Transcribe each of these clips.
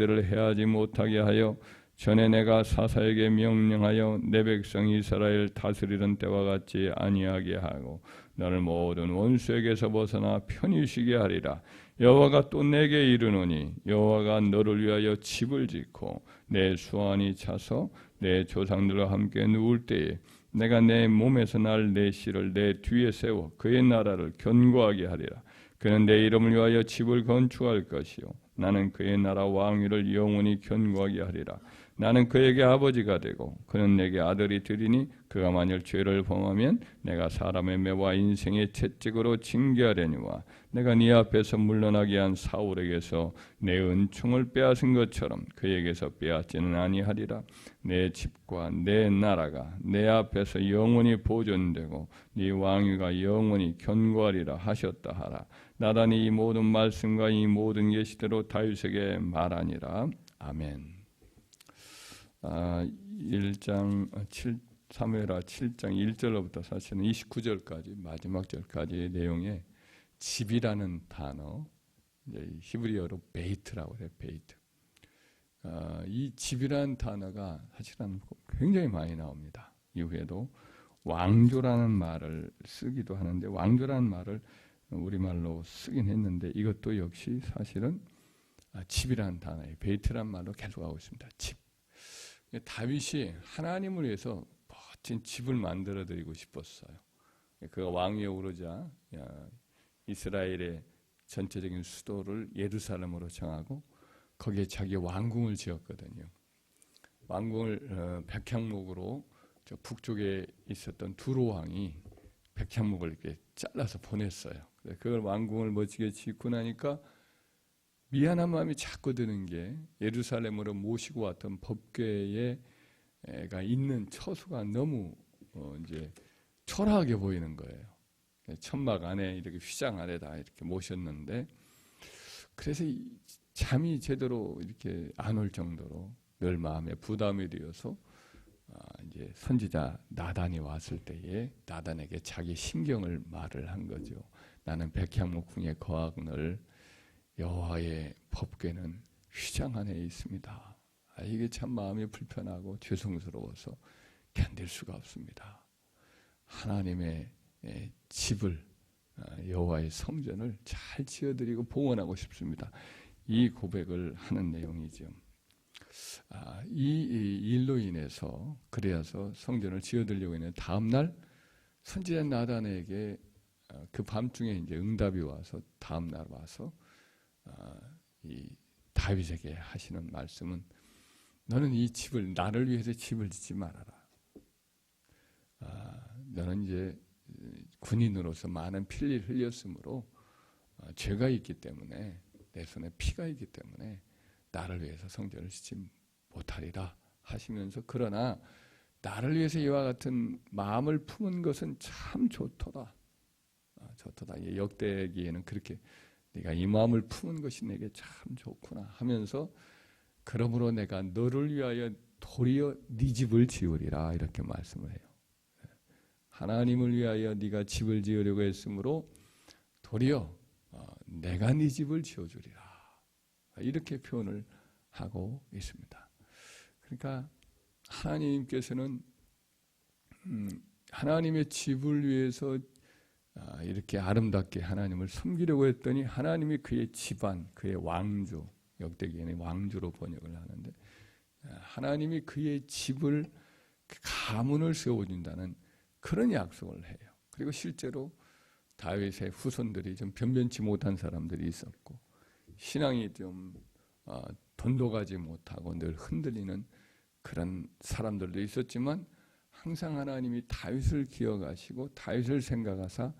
그들을 해하지 못하게 하여 전에 내가 사사에게 명령하여 내 백성 이스라엘 다스리던 때와 같이 아니하게 하고 너를 모든 원수에게서 벗어나 편히 쉬게 하리라. 여호와가 또 내게 이르노니 여호와가 너를 위하여 집을 짓고 내 수완이 차서 내 조상들과 함께 누울 때에 내가 내 몸에서 날 내 씨를 내 뒤에 세워 그의 나라를 견고하게 하리라. 그는 내 이름을 위하여 집을 건축할 것이요 나는 그의 나라 왕위를 영원히 견고하게 하리라. 나는 그에게 아버지가 되고 그는 내게 아들이 되리니 그가 만일 죄를 범하면 내가 사람의 매와 인생의 채찍으로 징계하려니와 내가 네 앞에서 물러나게 한 사울에게서 내 은총을 빼앗은 것처럼 그에게서 빼앗지는 아니하리라. 내 집과 내 나라가 내 앞에서 영원히 보존되고 네 왕위가 영원히 견고하리라 하셨다 하라. 나단이 이 모든 말씀과 이 모든 계시대로 다윗에게 말하니라. 아멘. 3회라 7장 1절로부터 사실은 29절까지 마지막 절까지의 내용에 집이라는 단어, 히브리어로 베이트라고 해요. 베이트. 이 집이라는 단어가 사실은 굉장히 많이 나옵니다. 이후에도 왕조라는 말을 쓰기도 하는데 왕조라는 말을 우리말로 쓰긴 했는데 이것도 역시 사실은 집이라는 단어예요. 베이트라는 말로 계속하고 있습니다. 집. 다윗이 하나님을 위해서 멋진 집을 만들어 드리고 싶었어요. 그가 왕위에 오르자 이스라엘의 전체적인 수도를 예루살렘으로 정하고 거기에 자기 왕궁을 지었거든요. 왕궁을 백향목으로 저 북쪽에 있었던 두로 왕이 백향목을 이렇게 잘라서 보냈어요. 그걸 왕궁을 멋지게 짓고 나니까 미안한 마음이 자꾸 드는 게 예루살렘으로 모시고 왔던 법궤가 있는 처소가 너무 이제 초라하게 보이는 거예요. 천막 안에 이렇게 휘장 아래다 이렇게 모셨는데 그래서 잠이 제대로 이렇게 안 올 정도로 늘 마음에 부담이 되어서 이제 선지자 나단이 왔을 때에 나단에게 자기 심경을 말을 한 거죠. 나는 백향목궁에 거하거늘 여호와의 법궤는 휘장 안에 있습니다. 이게 참 마음이 불편하고 죄송스러워서 견딜 수가 없습니다. 하나님의 집을 여호와의 성전을 잘 지어드리고 봉헌하고 싶습니다. 이 고백을 하는 내용이죠. 이 일로 인해서 그래서 성전을 지어드리려고 했는데 다음 날 선지자 나단에게 그 밤중에 이제 응답이 와서 다음 날 와서 이 다윗에게 하시는 말씀은 너는 이 집을 나를 위해서 집을 짓지 말아라. 너는 이제 군인으로서 많은 피를 흘렸으므로 죄가 있기 때문에 내 손에 피가 있기 때문에 나를 위해서 성전을 짓지 못하리라 하시면서 그러나 나를 위해서 이와 같은 마음을 품은 것은 참 좋도다. 좋도다. 역대기에는 그렇게 네가 이 마음을 품은 것이 내게 참 좋구나 하면서 그러므로 내가 너를 위하여 도리어 네 집을 지으리라 이렇게 말씀을 해요. 하나님을 위하여 네가 집을 지으려고 했으므로 도리어 내가 네 집을 지어주리라 이렇게 표현을 하고 있습니다. 그러니까 하나님께서는 하나님의 집을 위해서 이렇게 아름답게 하나님을 섬기려고 했더니 하나님이 그의 집안, 그의 왕조, 역대기에는 왕조로 번역을 하는데 하나님이 그의 집을 가문을 세워준다는 그런 약속을 해요. 그리고 실제로 다윗의 후손들이 좀 변변치 못한 사람들이 있었고 신앙이 좀 돈독하지 못하고 늘 흔들리는 그런 사람들도 있었지만 항상 하나님이 다윗을 기억하시고 다윗을 생각하사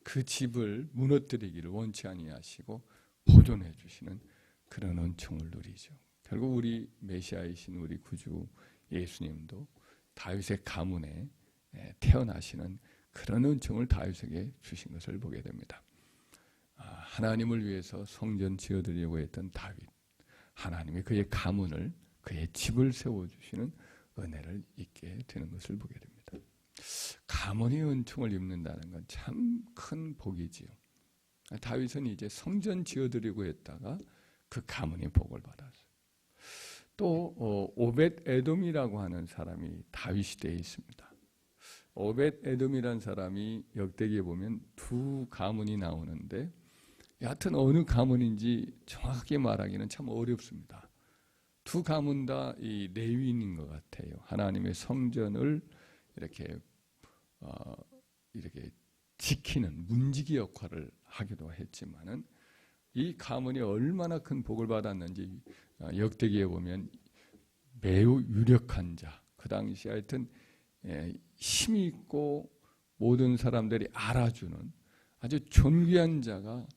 그 집을 무너뜨리기를 원치 아니하시고 보존해 주시는 그런 은총을 누리죠. 결국 우리 메시아이신 우리 구주 예수님도 다윗의 가문에 태어나시는 그런 은총을 다윗에게 주신 것을 보게 됩니다. 하나님을 위해서 성전 지어드리려고 했던 다윗, 하나님이 그의 가문을 그의 집을 세워주시는 은혜를 잊게 되는 것을 보게 됩니다. 가문의 은총을 입는다는 건 참 큰 복이지요. 다윗은 이제 성전 지어드리고 했다가 그 가문의 복을 받았어요. 또 오벳 에돔이라고 하는 사람이 다윗 시대에 있습니다. 오벳 에돔이라는 사람이 역대기에 보면 두 가문이 나오는데 여하튼 어느 가문인지 정확하게 말하기는 참 어렵습니다. 두 가문 다 이 레위인인 것 같아요. 하나님의 성전을 이렇게 지키는 문지기 역할을 하기도 했지만은 이 가문이 얼마나 큰 복을 받았는지 역대기에 보면 매우 유력한 자, 그 당시 하여튼 힘이 있고 모든 사람들이 알아주는 아주 존귀한 자가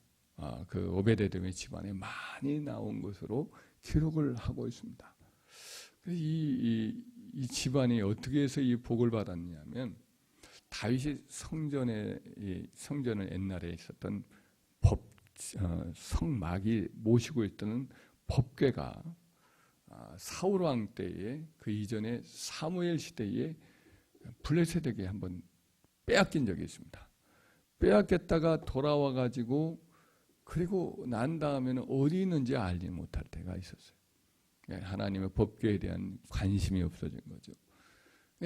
그 오베데돔의 집안에 많이 나온 것으로 기록을 하고 있습니다. 이 집안이 어떻게 해서 이 복을 받았냐면 다윗이 성전을 옛날에 있었던 성막이 모시고 있던 법궤가 사울 왕 때에 그 이전에 사무엘 시대에 블레셋에게 한번 빼앗긴 적이 있습니다. 빼앗겼다가 돌아와 가지고 그리고 난 다음에는 어디 있는지 알지 못할 때가 있었어요. 하나님의 법궤에 대한 관심이 없어진 거죠.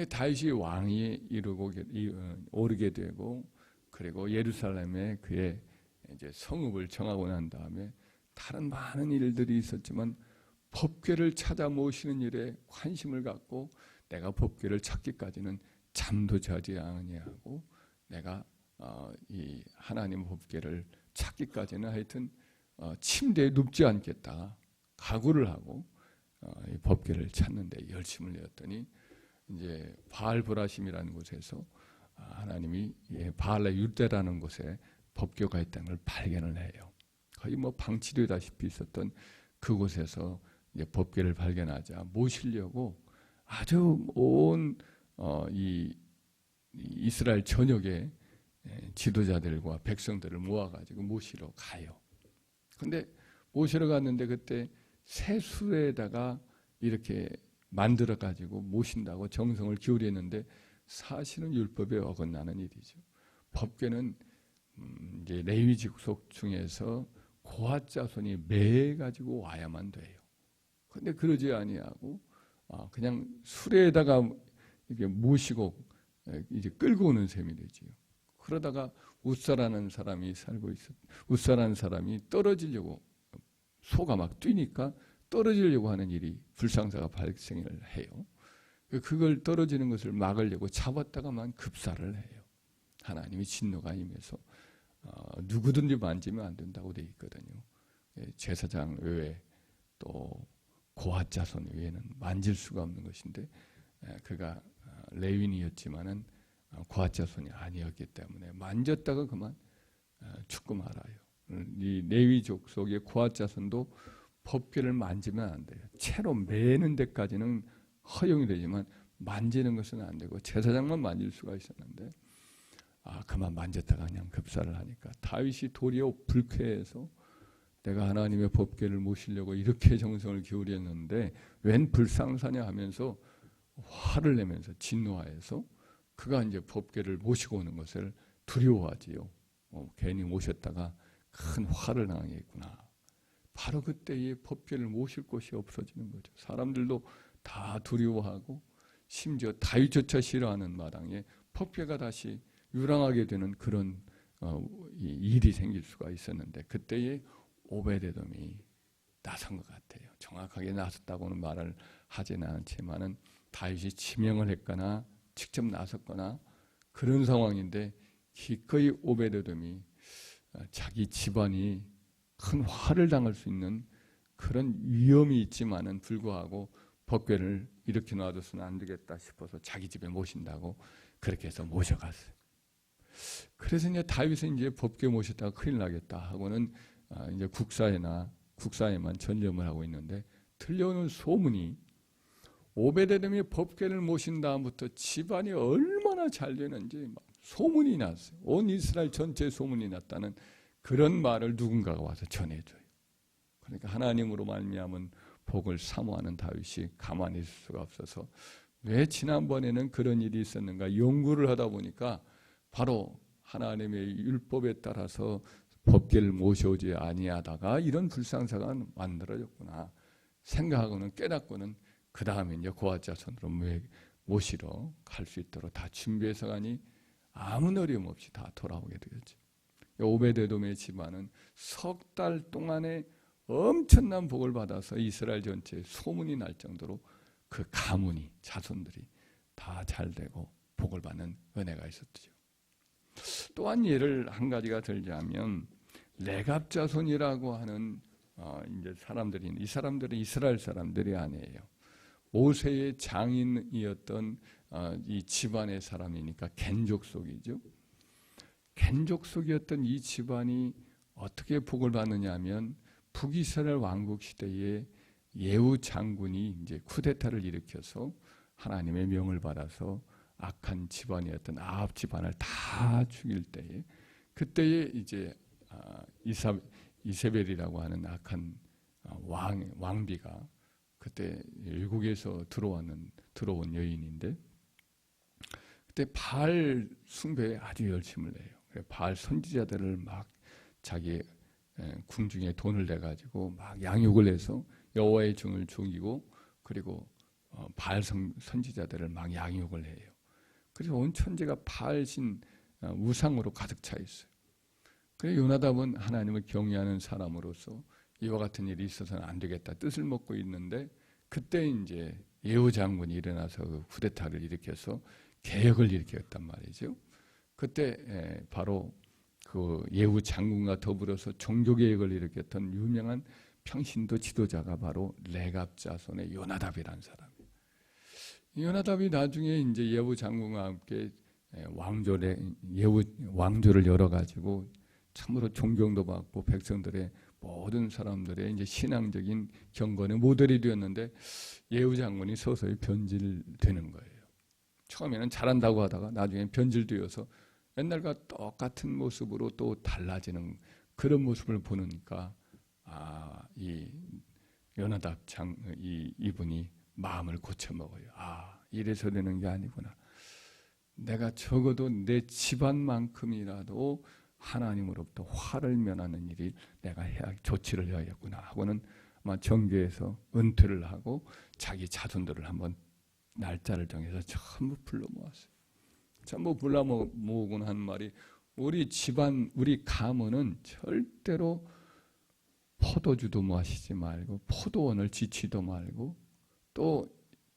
다윗이 왕이 오르게 되고 그리고 예루살렘에 그의 이제 성읍을 정하고 난 다음에 다른 많은 일들이 있었지만 법궤를 찾아 모시는 일에 관심을 갖고 내가 법궤를 찾기까지는 잠도 자지 아니하고 내가 이 하나님 법궤를 찾기까지는 하여튼 침대에 눕지 않겠다 각오를 하고 이 법궤를 찾는데 열심을 내었더니 이제 바알브라심이라는 곳에서 하나님이 바알라 율대라는 곳에 법궤가 있다는 걸 발견을 해요. 거의 뭐 방치되다시피 있었던 그곳에서 이제 법궤를 발견하자 모시려고 아주 온 이스라엘 전역의 지도자들과 백성들을 모아가지고 모시러 가요. 근데 모시러 갔는데 그때 새 수레에다가 이렇게 만들어가지고 모신다고 정성을 기울였는데 사실은 율법에 어긋나는 일이죠. 법궤는 이제 레위 직속 중에서 고핫 자손이 매 가지고 와야만 돼요. 근데 그러지 아니하고 그냥 수레에다가 이렇게 모시고 이제 끌고 오는 셈이 되지요. 그러다가 웃사라는 사람이 살고 있었. 웃사라는 사람이 떨어지려고 소가 막 뛰니까 떨어지려고 하는 일이 불상사가 발생을 해요. 그걸 떨어지는 것을 막으려고 잡았다가만 급사를 해요. 하나님이 진노가 임해서 누구든지 만지면 안 된다고 되어 있거든요. 제사장 외에 또 고핫 자손 외에는 만질 수가 없는 것인데 그가 레위인이었지만은 고핫 자손이 아니었기 때문에 만졌다가 그만 죽고 말아요. 이 레위 족속의 고핫 자손도 법궤를 만지면 안 돼요. 채로 매는 데까지는 허용이 되지만 만지는 것은 안 되고 제사장만 만질 수가 있었는데 그만 만졌다가 그냥 급사를 하니까 다윗이 도리어 불쾌해서 내가 하나님의 법궤를 모시려고 이렇게 정성을 기울였는데 웬 불상사냐 하면서 화를 내면서 진노하여서 그가 이제 법궤를 모시고 오는 것을 두려워하지요. 괜히 모셨다가 큰 화를 당하겠구나. 바로 그때에 법궤를 모실 곳이 없어지는 거죠. 사람들도 다 두려워하고 심지어 다윗조차 싫어하는 마당에 법궤가 다시 유랑하게 되는 그런 일이 생길 수가 있었는데 그때에 오베데돔이 나선 것 같아요. 정확하게 나섰다고는 말을 하지는 않지만은 다윗이 지명을 했거나 직접 나섰거나 그런 상황인데 기꺼이 오베데돔이 자기 집안이 큰 화를 당할 수 있는 그런 위험이 있지만은 불구하고 법궤를 이렇게 놔둬서는 안 되겠다 싶어서 자기 집에 모신다고 그렇게 해서 모셔갔어요. 그래서 이제 다윗은 이제 법궤 모셨다가 큰일 나겠다 하고는 이제 국사에만 전념을 하고 있는데 들려오는 소문이 오베데돔이 법궤를 모신 다음부터 집안이 얼마나 잘 되는지 막 소문이 났어요. 온 이스라엘 전체에 소문이 났다는 그런 말을 누군가가 와서 전해줘요. 그러니까 하나님으로 말미암은 복을 사모하는 다윗이 가만히 있을 수가 없어서 왜 지난번에는 그런 일이 있었는가 연구를 하다 보니까 바로 하나님의 율법에 따라서 법궤를 모셔오지 아니하다가 이런 불상사가 만들어졌구나. 생각하고는 깨닫고는 그 다음에 이제 고아 자손으로 모시러 갈 수 있도록 다 준비해서 가니 아무 어려움 없이 다 돌아오게 되었죠. 오베데돔의 집안은 석 달 동안에 엄청난 복을 받아서 이스라엘 전체에 소문이 날 정도로 그 가문이 자손들이 다 잘되고 복을 받는 은혜가 있었죠. 또한 예를 한 가지가 들자면 레갑 자손이라고 하는 이제 사람들이, 이 사람들은 이스라엘 사람들이 아니에요. 모세의 장인이었던 이 집안의 사람이니까 겐족 속이죠. 겐족 속이었던 이 집안이 어떻게 복을 받느냐 하면 북이스라엘 왕국 시대에 예후 장군이 이제 쿠데타를 일으켜서 하나님의 명을 받아서 악한 집안이었던 아합 집안을 다 죽일 때에, 그때에 이제 이세벨이라고 하는 악한 왕비가 그때 외국에서 들어온 여인인데, 그때 바알 숭배에 아주 열심을 내요. 바알 선지자들을 막 자기 궁중에 돈을 내가지고 막 양육을 해서 여호와의 종을 죽이고, 그리고 바알 선지자들을 막 양육을 해요. 그래서 온 천지가 바알신 우상으로 가득 차 있어요. 그래서 요나답은 하나님을 경외하는 사람으로서 이와 같은 일이 있어서는 안 되겠다 뜻을 먹고 있는데, 그때 이제 예후 장군이 일어나서 그 쿠데타를 일으켜서 개혁을 일으켰단 말이죠. 그때 바로 그 예후 장군과 더불어서 종교개혁을 일으켰던 유명한 평신도 지도자가 바로 레갑 자손의 요나답이라는 사람이에요. 요나답이 나중에 이제 예후 장군과 함께 예후 왕조를 열어가지고 참으로 존경도 받고 백성들의 모든 사람들의 이제 신앙적인 경건의 모델이 되었는데, 예후 장군이 서서히 변질되는 거예요. 처음에는 잘한다고 하다가 나중에 변질되어서 옛날과 똑같은 모습으로 또 달라지는 그런 모습을 보니까 이 요나답 이분이 마음을 고쳐 먹어요. 이래서 되는 게 아니구나. 내가 적어도 내 집안만큼이라도 하나님으로부터 화를 면하는 일이 내가 조치를 해야겠구나 하고는 아마 정교에서 은퇴를 하고 자기 자손들을 한번 날짜를 정해서 전부 불러 모았어요. 전부 불러 모으고 한 말이, 우리 집안, 우리 가문은 절대로 포도주도 마시지 말고 포도원을 지치도 말고 또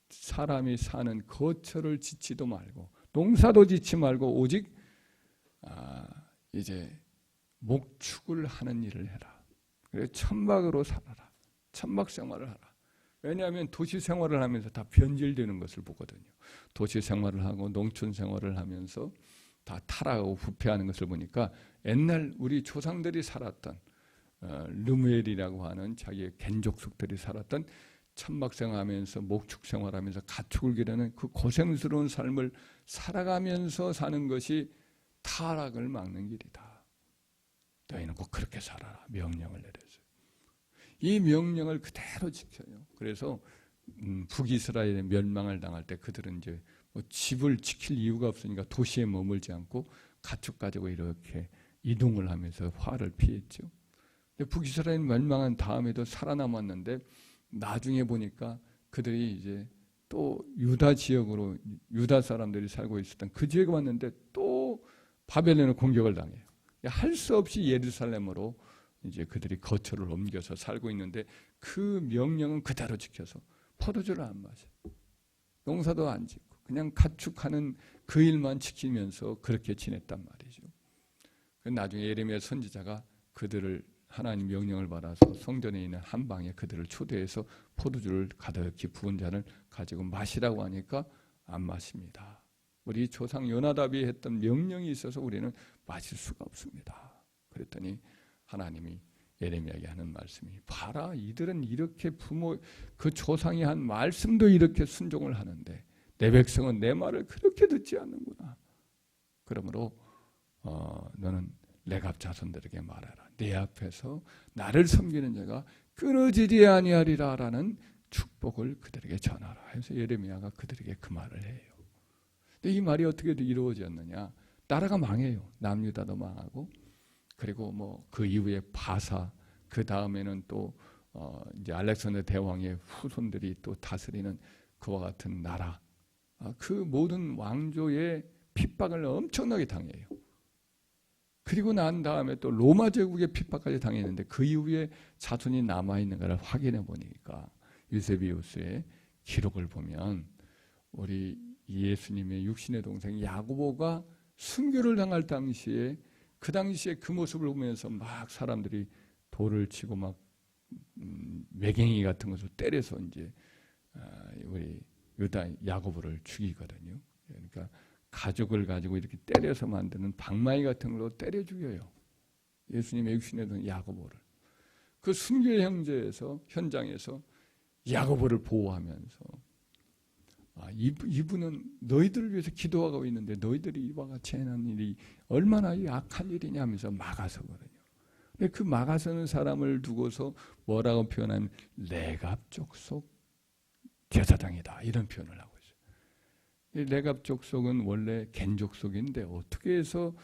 사람이 사는 거처를 지치도 말고 농사도 짓지 말고 오직 이제 목축을 하는 일을 해라. 그래서 천박으로 살아라. 천박 생활을 하라. 왜냐하면 도시 생활을 하면서 다 변질되는 것을 보거든요. 도시 생활을 하고 농촌 생활을 하면서 다 타락하고 부패하는 것을 보니까 옛날 우리 조상들이 살았던 르무엘이라고 하는 자기의 겐족속들이 살았던 천막 생활하면서 목축 생활하면서 가축을 기르는 그 고생스러운 삶을 살아가면서 사는 것이 타락을 막는 길이다. 너희는 꼭 그렇게 살아라. 명령을 내렸어요. 이 명령을 그대로 지켜요. 그래서 북이스라엘의 멸망을 당할 때 그들은 이제 뭐 집을 지킬 이유가 없으니까 도시에 머물지 않고 가축 가지고 이렇게 이동을 하면서 화를 피했죠. 북이스라엘 멸망한 다음에도 살아남았는데, 나중에 보니까 그들이 이제 또 유다 지역으로, 유다 사람들이 살고 있었던 그 지역에 왔는데 또 바벨론의 공격을 당해요. 할 수 없이 예루살렘으로 이제 그들이 거처를 옮겨서 살고 있는데, 그 명령은 그대로 지켜서 포도주를 안 마셔, 농사도 안 짓고 그냥 가축하는 그 일만 지키면서 그렇게 지냈단 말이죠. 나중에 예레미야 선지자가 그들을 하나님 명령을 받아서 성전에 있는 한 방에 그들을 초대해서 포도주를 가득히 부은 잔을 가지고 마시라고 하니까 안 마십니다. 우리 조상 요나답이 했던 명령이 있어서 우리는 마실 수가 없습니다. 그랬더니 하나님이 예레미야에게 하는 말씀이, 봐라, 이들은 이렇게 그 조상이 한 말씀도 이렇게 순종을 하는데 내 백성은 내 말을 그렇게 듣지 않는구나. 그러므로 너는 레갑 자손들에게 말하라. 내 앞에서 나를 섬기는 자가 끊어지지 아니하리라 라는 축복을 그들에게 전하라 해서 예레미야가 그들에게 그 말을 해요. 근데 이 말이 어떻게 이루어졌느냐? 나라가 망해요. 남유다도 망하고, 그리고 뭐 그 이후에 바사, 그 다음에는 또 이제 알렉산더 대왕의 후손들이 또 다스리는 그와 같은 나라, 그 모든 왕조의 핍박을 엄청나게 당해요. 그리고 난 다음에 또 로마 제국의 핍박까지 당했는데 그 이후에 자손이 남아있는 것을 확인해 보니까 유세비우스의 기록을 보면 우리 예수님의 육신의 동생 야고보가 순교를 당할 당시에 그 당시에 그 모습을 보면서 막 사람들이 돌을 치고 막 매갱이 같은 것을 때려서 이제 우리 유다 야고보를 죽이거든요. 그러니까 가죽을 가지고 이렇게 때려서 만드는 방망이 같은 걸로 때려 죽여요. 예수님의 육신의 동생 야고보를. 그 순교의 현장에서 야고보를 보호하면서 이분은 너희들을 위해서 기도하고 있는데 너희들이 이와 같이 해놓은 일이 얼마나 악한 일이냐 하면서 막아서거든요. 근데 그 막아서는 사람을 두고서 뭐라고 표현하면 레갑족속 제사장이다 이런 표현을 하고 있어요. 레갑족속은 원래 겐족속인데 어떻게 해서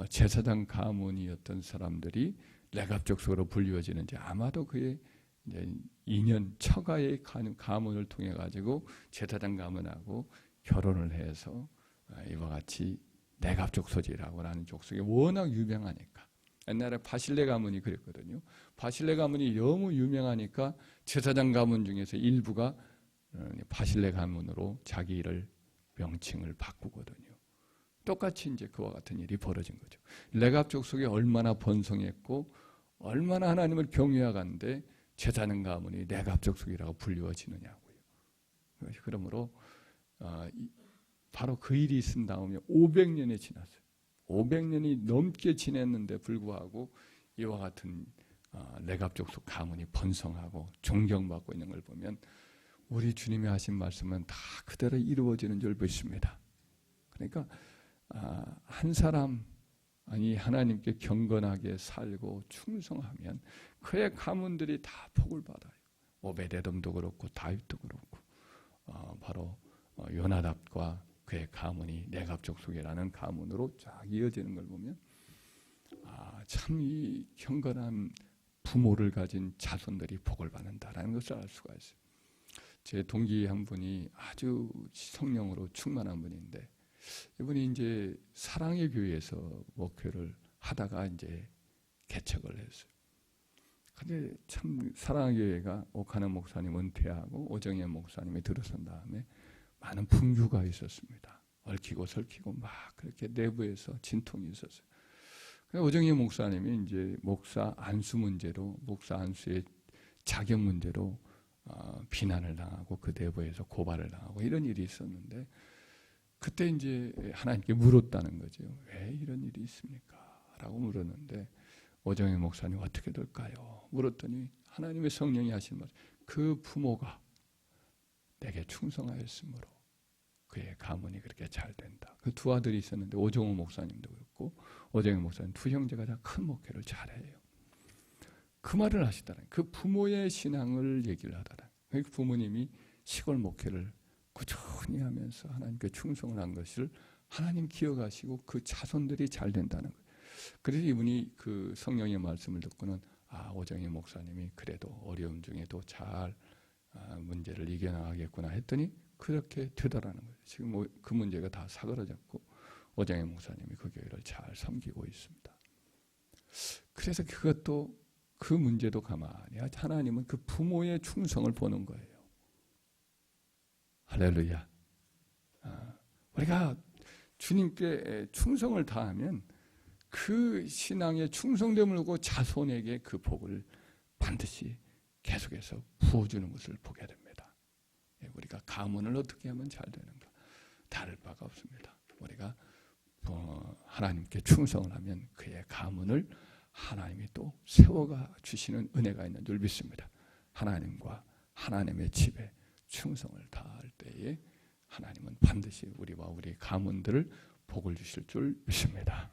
제사장 가문이었던 사람들이 레갑족속으로 불리워지는지 아마도 그의 이제 인연 처가의 가문을 통해 가지고 제사장 가문하고 결혼을 해서 이와 같이 레갑족 소지라고 하는 족속이 워낙 유명하니까 옛날에 바실레 가문이 그랬거든요. 바실레 가문이 너무 유명하니까 제사장 가문 중에서 일부가 바실레 가문으로 자기를 명칭을 바꾸거든요. 똑같이 이제 그와 같은 일이 벌어진 거죠. 레갑 족속이 얼마나 번성했고 얼마나 하나님을 경외하건대 제사장 가문이 레갑 족속이라고 불리워지느냐고요. 그러므로 바로 그 일이 있은 다음에 500년이 지났어요. 500년이 넘게 지냈는데 불구하고 이와 같은 레갑 족속 가문이 번성하고 존경받고 있는 걸 보면 우리 주님이 하신 말씀은 다 그대로 이루어지는 줄 믿습니다. 그러니까 한 사람이 하나님께 경건하게 살고 충성하면 그의 가문들이 다 복을 받아요. 오베데돔도 그렇고 다윗도 그렇고 바로 요나답과 그의 가문이 레갑 족속이라는 가문으로 쫙 이어지는 걸 보면 참 이 경건한 부모를 가진 자손들이 복을 받는다라는 것을 알 수가 있어요. 제 동기 한 분이 아주 성령으로 충만한 분인데 이분이 이제 사랑의 교회에서 목회를 하다가 이제 개척을 했어요. 근데 참 사랑의 교회가 옥하는 목사님 은퇴하고 오정현 목사님이 들어선 다음에 많은 분규가 있었습니다. 얽히고 설키고 막 그렇게 내부에서 진통이 있었어요. 오정현 목사님이 이제 목사 안수 문제로 목사 안수의 자격 문제로 비난을 당하고 그 내부에서 고발을 당하고 이런 일이 있었는데 그때 이제 하나님께 물었다는 거죠. 왜 이런 일이 있습니까? 라고 물었는데 오정현 목사님 어떻게 될까요? 물었더니 하나님의 성령이 하신 말, 그 부모가 내게 충성하였으므로 그의 가문이 그렇게 잘 된다. 그 두 아들이 있었는데 오정호 목사님도 그렇고 오정현 목사님 두 형제가 다 큰 목회를 잘해요. 그 말을 하시더라. 그 부모의 신앙을 얘기를 하더라. 그 부모님이 시골 목회를 꾸준히 하면서 하나님께 충성을 한 것을 하나님 기억하시고 그 자손들이 잘 된다는 거예요. 그래서 이분이 그 성령의 말씀을 듣고는 오정희 목사님이 그래도 어려움 중에도 잘 문제를 이겨나가겠구나 했더니 그렇게 되더라는 거예요. 지금 그 문제가 다 사그러졌고 오정희 목사님이 그 교회를 잘 섬기고 있습니다. 그래서 그것도 그 문제도 가만히 하나님은 그 부모의 충성을 보는 거예요. 할렐루야. 우리가 주님께 충성을 다하면 그 신앙의 충성됨을 보고 자손에게 그 복을 반드시 계속해서 부어주는 것을 보게 됩니다. 우리가 가문을 어떻게 하면 잘 되는가? 다를 바가 없습니다. 우리가 하나님께 충성을 하면 그의 가문을 하나님이 또 세워가 주시는 은혜가 있는 줄 믿습니다. 하나님과 하나님의 집에 충성을 다할 때에 하나님은 반드시 우리와 우리 가문들을 복을 주실 줄 믿습니다.